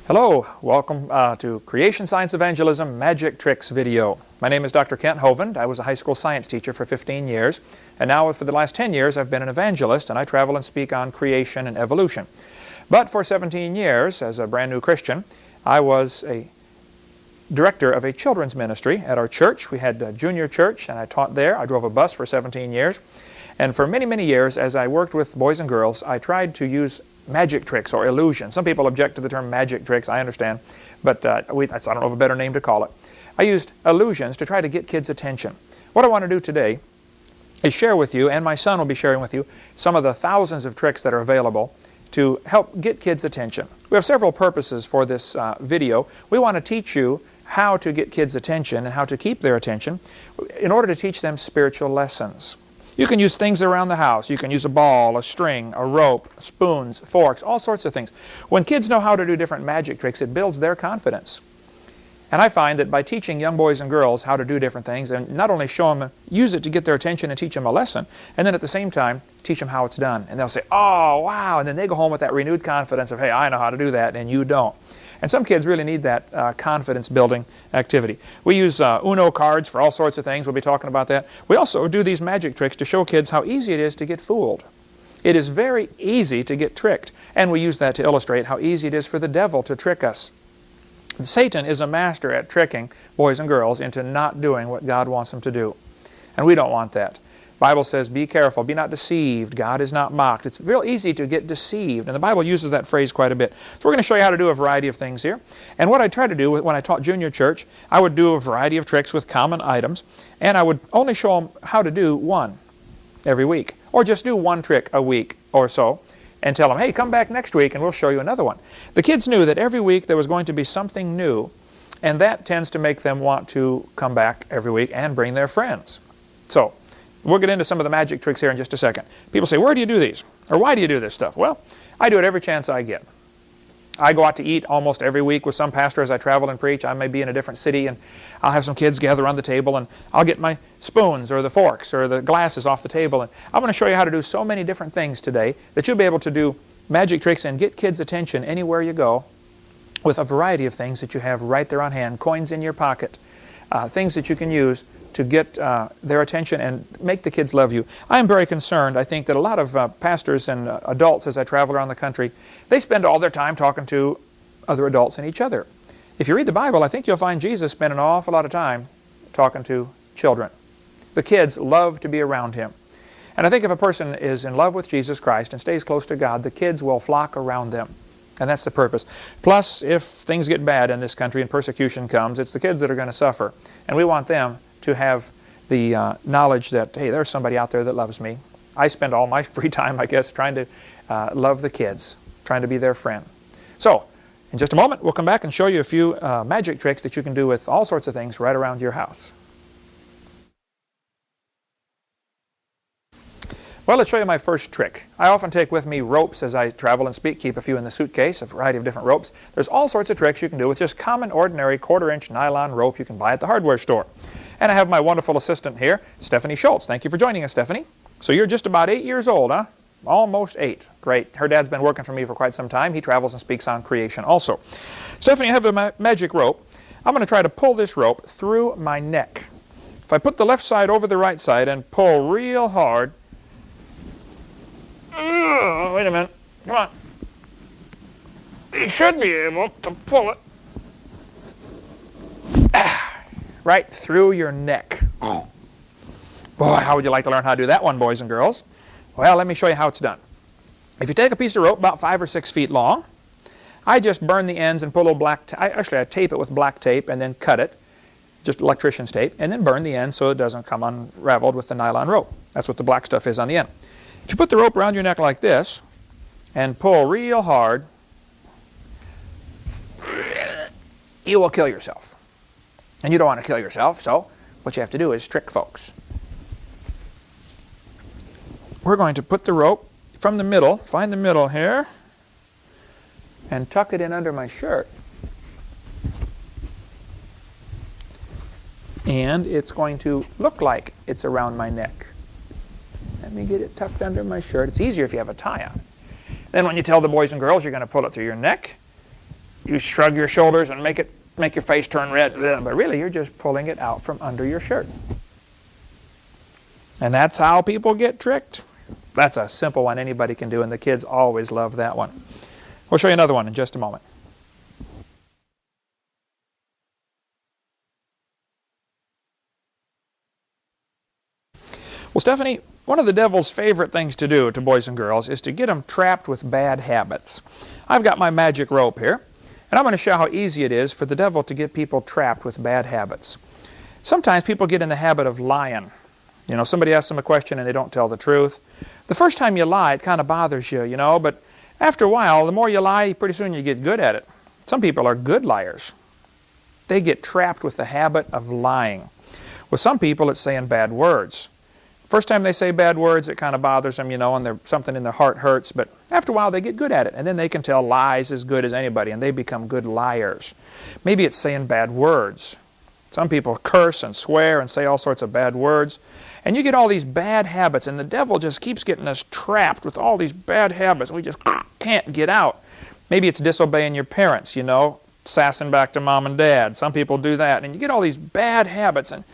Hello, welcome to Creation Science Evangelism Magic Tricks video. My name is Dr. Kent Hovind. I was a high school science teacher for 15 years, and now for the last 10 years I've been an evangelist, and I travel and speak on creation and evolution. But for 17 years, as a brand new Christian, I was a director of a children's ministry at our church. We had a junior church, and I taught there. I drove a bus for 17 years. And for many, many years, as I worked with boys and girls, I tried to use magic tricks or illusion. Some people object to the term magic tricks, I understand, but I don't know of a better name to call it. I used illusions to try to get kids' attention. What I want to do today is share with you, and my son will be sharing with you, some of the thousands of tricks that are available to help get kids' attention. We have several purposes for this video. We want to teach you how to get kids' attention and how to keep their attention in order to teach them spiritual lessons. You can use things around the house. You can use a ball, a string, a rope, spoons, forks, all sorts of things. When kids know how to do different magic tricks, it builds their confidence. And I find that by teaching young boys and girls how to do different things, and not only show them, use it to get their attention and teach them a lesson, and then at the same time, teach them how it's done. And they'll say, oh, wow, and then they go home with that renewed confidence of, hey, I know how to do that, and you don't. And some kids really need that confidence-building activity. We use Uno cards for all sorts of things. We'll be talking about that. We also do these magic tricks to show kids how easy it is to get fooled. It is very easy to get tricked. And we use that to illustrate how easy it is for the devil to trick us. Satan is a master at tricking boys and girls into not doing what God wants them to do. And we don't want that. The Bible says, be careful, be not deceived. God is not mocked. It's real easy to get deceived, and the Bible uses that phrase quite a bit. So we're going to show you how to do a variety of things here. And what I try to do when I taught junior church, I would do a variety of tricks with common items, and I would only show them how to do one every week, or just do one trick a week or so, and tell them, hey, come back next week and we'll show you another one. The kids knew that every week there was going to be something new, and that tends to make them want to come back every week and bring their friends. So we'll get into some of the magic tricks here in just a second. People say, where do you do these? Or why do you do this stuff? Well, I do it every chance I get. I go out to eat almost every week with some pastor as I travel and preach. I may be in a different city, and I'll have some kids gather around the table, and I'll get my spoons or the forks or the glasses off the table. And I'm going to show you how to do so many different things today that you'll be able to do magic tricks and get kids' attention anywhere you go with a variety of things that you have right there on hand, coins in your pocket, things that you can use to get their attention and make the kids love you. I am very concerned. I think that a lot of pastors and adults, as I travel around the country, they spend all their time talking to other adults and each other. If you read the Bible, I think you'll find Jesus spent an awful lot of time talking to children. The kids love to be around him. And I think if a person is in love with Jesus Christ and stays close to God, the kids will flock around them. And that's the purpose. Plus, if things get bad in this country and persecution comes, it's the kids that are going to suffer. And we want them to have the knowledge that, hey, there's somebody out there that loves me. I spend all my free time, I guess, trying to love the kids, trying to be their friend. So, in just a moment, we'll come back and show you a few magic tricks that you can do with all sorts of things right around your house. Well, let's show you my first trick. I often take with me ropes as I travel and speak, keep a few in the suitcase, a variety of different ropes. There's all sorts of tricks you can do with just common, ordinary, quarter-inch nylon rope you can buy at the hardware store. And I have my wonderful assistant here, Stephanie Schultz. Thank you for joining us, Stephanie. So you're just about 8 years old, huh? Almost 8. Great. Her dad's been working for me for quite some time. He travels and speaks on creation also. Stephanie, I have a magic rope. I'm going to try to pull this rope through my neck. If I put the left side over the right side and pull real hard. Wait a minute. Come on. You should be able to pull it right through your neck. Oh. Boy, how would you like to learn how to do that one, boys and girls? Well, let me show you how it's done. If you take a piece of rope about 5 or 6 feet long, I just burn the ends and put a little black tape. Actually, I tape it with black tape and then cut it, just electrician's tape, and then burn the ends so it doesn't come unraveled with the nylon rope. That's what the black stuff is on the end. If you put the rope around your neck like this and pull real hard, you will kill yourself. And you don't want to kill yourself, so what you have to do is trick folks. We're going to put the rope from the middle, find the middle here, and tuck it in under my shirt. And it's going to look like it's around my neck. Let me get it tucked under my shirt. It's easier if you have a tie on. Then when you tell the boys and girls you're going to pull it through your neck, you shrug your shoulders and make your face turn red, but really you're just pulling it out from under your shirt. And that's how people get tricked. That's a simple one anybody can do, and the kids always love that one. We'll show you another one in just a moment. Well, Stephanie, one of the devil's favorite things to do to boys and girls is to get them trapped with bad habits. I've got my magic rope here, and I'm going to show how easy it is for the devil to get people trapped with bad habits. Sometimes people get in the habit of lying. You know, somebody asks them a question and they don't tell the truth. The first time you lie, it kind of bothers you, you know, but after a while, the more you lie, pretty soon you get good at it. Some people are good liars. They get trapped with the habit of lying. With some people, it's saying bad words. First time they say bad words, it kind of bothers them, you know, and something in their heart hurts, but after a while they get good at it, and then they can tell lies as good as anybody, and they become good liars. Maybe it's saying bad words. Some people curse and swear and say all sorts of bad words, and you get all these bad habits, and the devil just keeps getting us trapped with all these bad habits. We just can't get out. Maybe it's disobeying your parents, you know, sassing back to mom and dad. Some people do that, and you get all these bad habits, and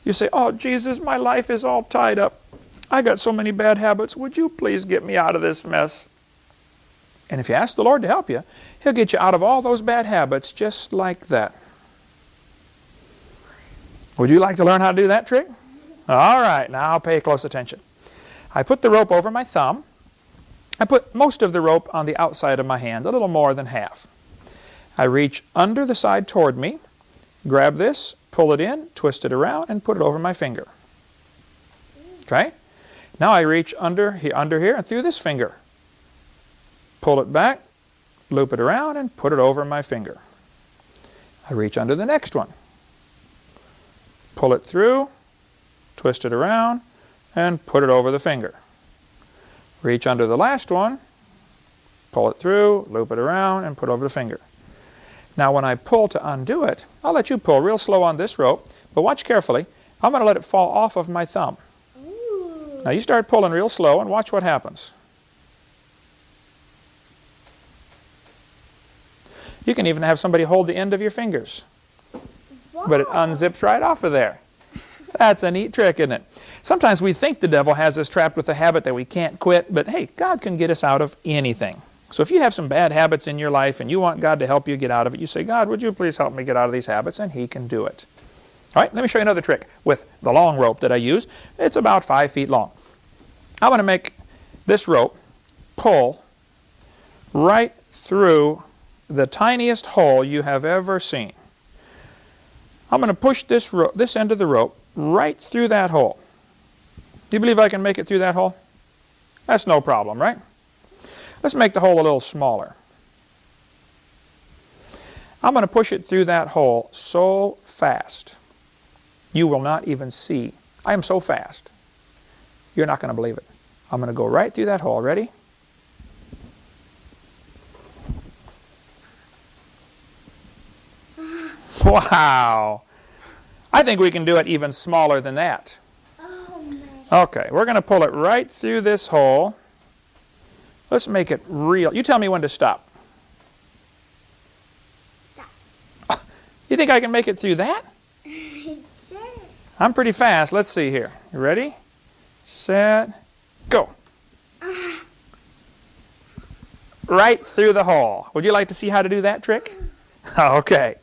you say, oh, Jesus, my life is all tied up. I got so many bad habits. Would you please get me out of this mess? And if you ask the Lord to help you, He'll get you out of all those bad habits just like that. Would you like to learn how to do that trick? All right, now pay close attention. I put the rope over my thumb. I put most of the rope on the outside of my hand, a little more than half. I reach under the side toward me, grab this, pull it in, twist it around, and put it over my finger. Okay? Now I reach under here and through this finger. Pull it back, loop it around, and put it over my finger. I reach under the next one. Pull it through, twist it around, and put it over the finger. Reach under the last one, pull it through, loop it around, and put it over the finger. Now when I pull to undo it, I'll let you pull real slow on this rope, but watch carefully. I'm going to let it fall off of my thumb. Ooh. Now you start pulling real slow and watch what happens. You can even have somebody hold the end of your fingers. Whoa. But it unzips right off of there. That's a neat trick, isn't it? Sometimes we think the devil has us trapped with a habit that we can't quit, but hey, God can get us out of anything. So if you have some bad habits in your life and you want God to help you get out of it, you say, God, would you please help me get out of these habits? And He can do it. All right, let me show you another trick with the long rope that I use. It's about 5 feet long. I'm going to make this rope pull right through the tiniest hole you have ever seen. I'm going to push this end of the rope right through that hole. Do you believe I can make it through that hole? That's no problem, right? Let's make the hole a little smaller. I'm going to push it through that hole so fast, you will not even see. I am so fast, you're not going to believe it. I'm going to go right through that hole. Ready? Wow! I think we can do it even smaller than that. Oh, man. Okay, we're going to pull it right through this hole. Let's make it real. You tell me when to stop. Stop. You think I can make it through that? Sure. I'm pretty fast. Let's see here. You ready? Set. Go. Right through the hole. Would you like to see how to do that trick? Okay.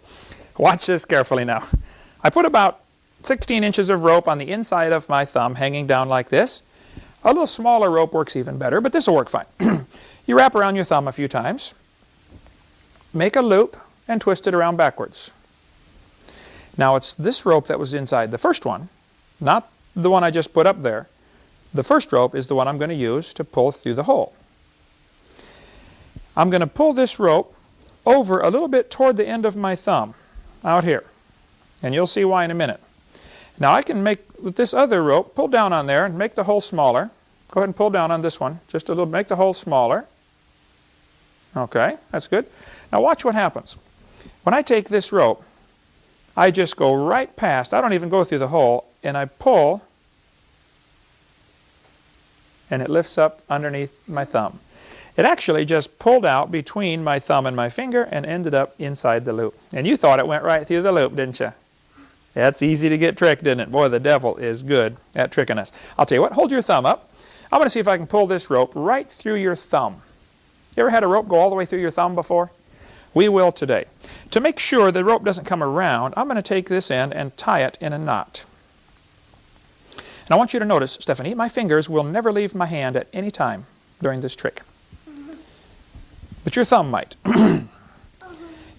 Watch this carefully now. I put about 16 inches of rope on the inside of my thumb hanging down like this. A little smaller rope works even better, but this will work fine. You wrap around your thumb a few times, make a loop, and twist it around backwards. Now it's this rope that was inside the first one, not the one I just put up there. The first rope is the one I'm going to use to pull through the hole. I'm going to pull this rope over a little bit toward the end of my thumb, out here. And you'll see why in a minute. Now I can make, with this other rope, pull down on there and make the hole smaller. Go ahead and pull down on this one, just a little, make the hole smaller. Okay, that's good. Now watch what happens. When I take this rope, I just go right past, I don't even go through the hole, and I pull, and it lifts up underneath my thumb. It actually just pulled out between my thumb and my finger and ended up inside the loop. And you thought it went right through the loop, didn't you? That's easy to get tricked, isn't it? Boy, the devil is good at tricking us. I'll tell you what, hold your thumb up. I'm going to see if I can pull this rope right through your thumb. You ever had a rope go all the way through your thumb before? We will today. To make sure the rope doesn't come around, I'm going to take this end and tie it in a knot. And I want you to notice, Stephanie, my fingers will never leave my hand at any time during this trick. But your thumb might.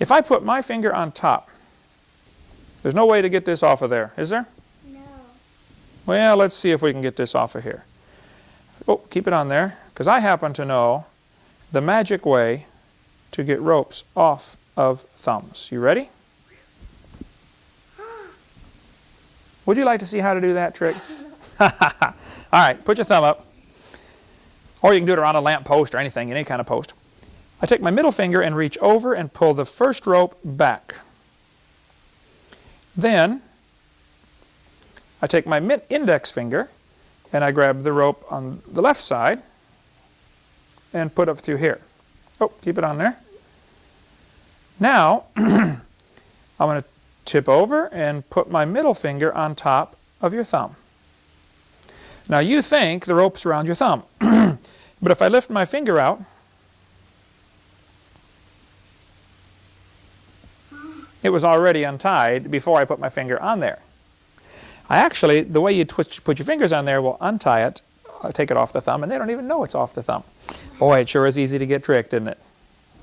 If I put my finger on top, there's no way to get this off of there, is there? No. Well, let's see if we can get this off of here. Oh, keep it on there, because I happen to know the magic way to get ropes off of thumbs. You ready? Would you like to see how to do that trick? All right, put your thumb up. Or you can do it around a lamp post or anything, any kind of post. I take my middle finger and reach over and pull the first rope back. Then I take my index finger and I grab the rope on the left side and put it through here. Oh, keep it on there. Now, I'm going to tip over and put my middle finger on top of your thumb. Now, you think the rope's around your thumb. But if I lift my finger out, it was already untied before I put my finger on there. Actually, the way you put your fingers on there will untie it, take it off the thumb, and they don't even know it's off the thumb. Boy, it sure is easy to get tricked, isn't it?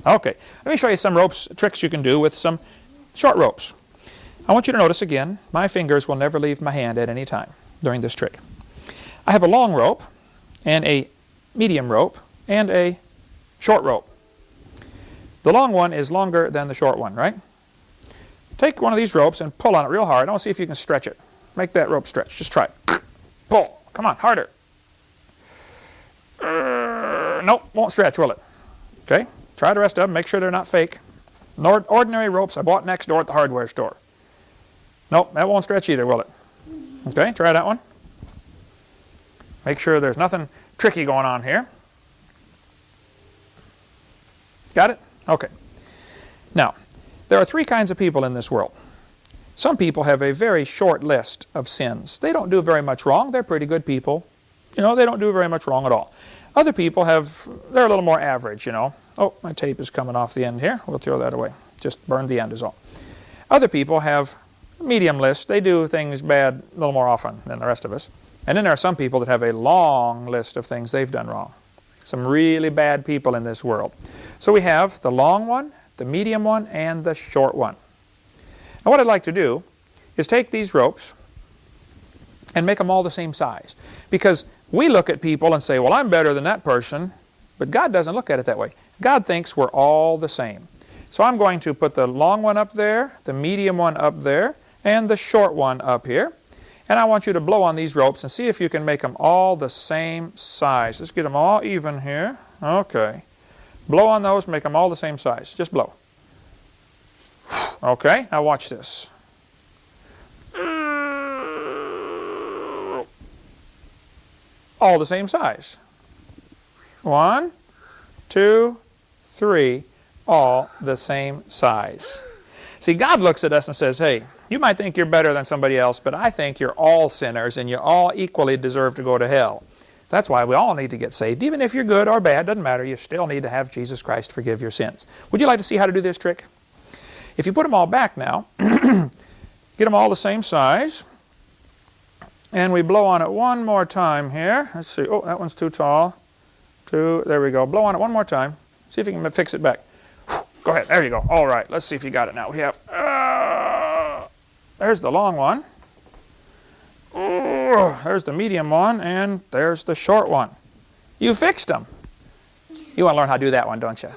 Okay, let me show you some tricks you can do with some short ropes. I want you to notice again, my fingers will never leave my hand at any time during this trick. I have a long rope, and a medium rope, and a short rope. The long one is longer than the short one, right? Take one of these ropes and pull on it real hard. I want to see if you can stretch it. Make that rope stretch. Just try it. Pull. Come on, harder. Nope, won't stretch, will it? Okay, try the rest of them. Make sure they're not fake. Ordinary ropes I bought next door at the hardware store. Nope, that won't stretch either, will it? Okay, try that one. Make sure there's nothing tricky going on here. Got it? Okay. Now, there are three kinds of people in this world. Some people have a very short list of sins. They don't do very much wrong. They're pretty good people. You know, they don't do very much wrong at all. Other people they're a little more average, you know. Oh, my tape is coming off the end here. We'll throw that away. Just burned the end is all. Other people have a medium list. They do things bad a little more often than the rest of us. And then there are some people that have a long list of things they've done wrong. Some really bad people in this world. So we have the long one, the medium one, and the short one. Now what I'd like to do is take these ropes and make them all the same size. Because we look at people and say, well, I'm better than that person, but God doesn't look at it that way. God thinks we're all the same. So I'm going to put the long one up there, the medium one up there, and the short one up here. And I want you to blow on these ropes and see if you can make them all the same size. Let's get them all even here. Okay. Blow on those, make them all the same size. Just blow. Okay, now watch this. All the same size. 1, 2, 3, all the same size. See, God looks at us and says, hey, you might think you're better than somebody else, but I think you're all sinners and you all equally deserve to go to hell. That's why we all need to get saved. Even if you're good or bad, doesn't matter, you still need to have Jesus Christ forgive your sins. Would you like to see how to do this trick? If you put them all back now, get them all the same size, and we blow on it one more time here. Let's see, oh, that one's too tall. There we go. Blow on it one more time. See if you can fix it back. Go ahead, there you go. All right, let's see if you got it now. We have, there's the long one. There's the medium one, and there's the short one. You fixed them. You want to learn how to do that one, don't you?